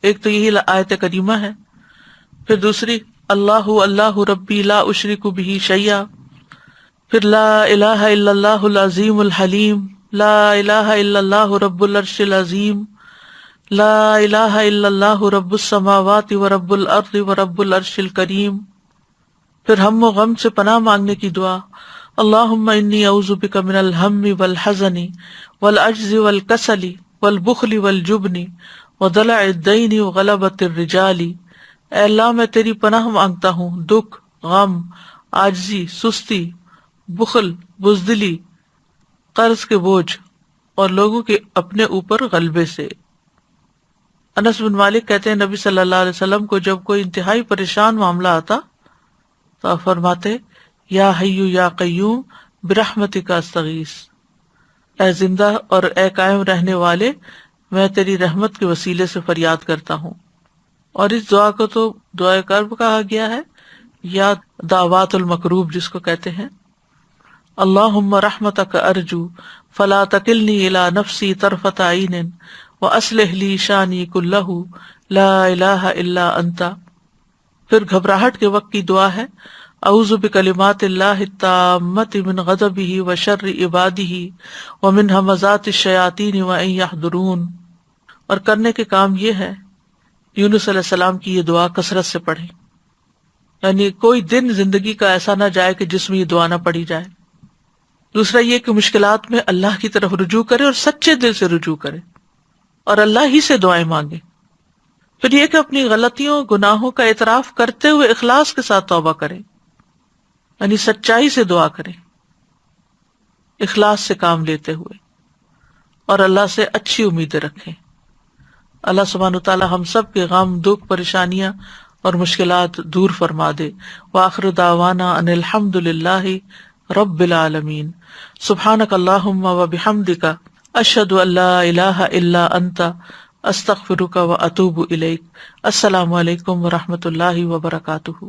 ایک تو یہی آیت کریمہ ہے، پھر دوسری اللہ اللہ ربی لا اشرک بہ شیئا، پھر لا الہ الا اللہ العظیم الحلیم، لا الہ الا اللہ رب العرش العظیم، لا الہ الا اللہ رب السماوات و رب الارض و رب العرش الکریم، پھر ہم و غم سے پناہ مانگنے کی دعا، اللہم انی اعوذ بک من الہم والحزن والعجز والکسل والبخل والجبن وضلع الدین وغلبۃ الرجال، اے اللہ میں تیری پناہ مانگتا ہوں دکھ، غم، عاجزی، سستی، بخل، بزدلی، قرض کے بوجھ اور لوگوں کے اپنے اوپر غلبے سے۔ انس بن مالک کہتے ہیں نبی صلی اللہ علیہ وسلم کو جب کوئی انتہائی پریشان معاملہ آتا تو آپ فرماتے یا حی یا قیوم برحمتک استغیث، اے زندہ اور اے قائم رہنے والے میں تیری رحمت کے وسیلے سے فریاد کرتا ہوں۔ اور اس دعا کو تو دعائے کرب کہا گیا ہے یا دعوات المکروب جس کو کہتے ہیں۔ اللہم رحمتک ارجو فلا تکلنی الی نفسی طرفۃ عین واصلح لی شانی کلہ لا الہ الا انت۔ پھر گھبراہٹ کے وقت کی دعا ہے اعوذ بکلمات اللہ التامۃ من غضبہ وشر عبادہ ومن ہمزات الشیاطین وان یحضرون۔ اور کرنے کے کام یہ ہے یونس علیہ السلام کی یہ دعا کثرت سے پڑھیں، یعنی کوئی دن زندگی کا ایسا نہ جائے کہ جس میں یہ دعا نہ پڑھی جائے۔ دوسرا یہ کہ مشکلات میں اللہ کی طرف رجوع کرے اور سچے دل سے رجوع کرے اور اللہ ہی سے دعائیں مانگے۔ پھر یہ کہ اپنی غلطیوں گناہوں کا اعتراف کرتے ہوئے اخلاص کے ساتھ توبہ کریں، یعنی سچائی سے دعا کریں، اخلاص سے کام لیتے ہوئے، اور اللہ سے اچھی امیدیں رکھیں۔ اللہ سبحانہ وتعالی ہم سب کے غم، دکھ، پریشانیاں اور مشکلات دور فرما دے۔ وآخر دعوانا ان الحمد للہ رب العالمین۔ سبحانک اللہم وبحمدک اشہد ان لا الہ الا انت استغفرک واتوب الیک۔ السلام علیکم ورحمۃ اللہ وبرکاتہ۔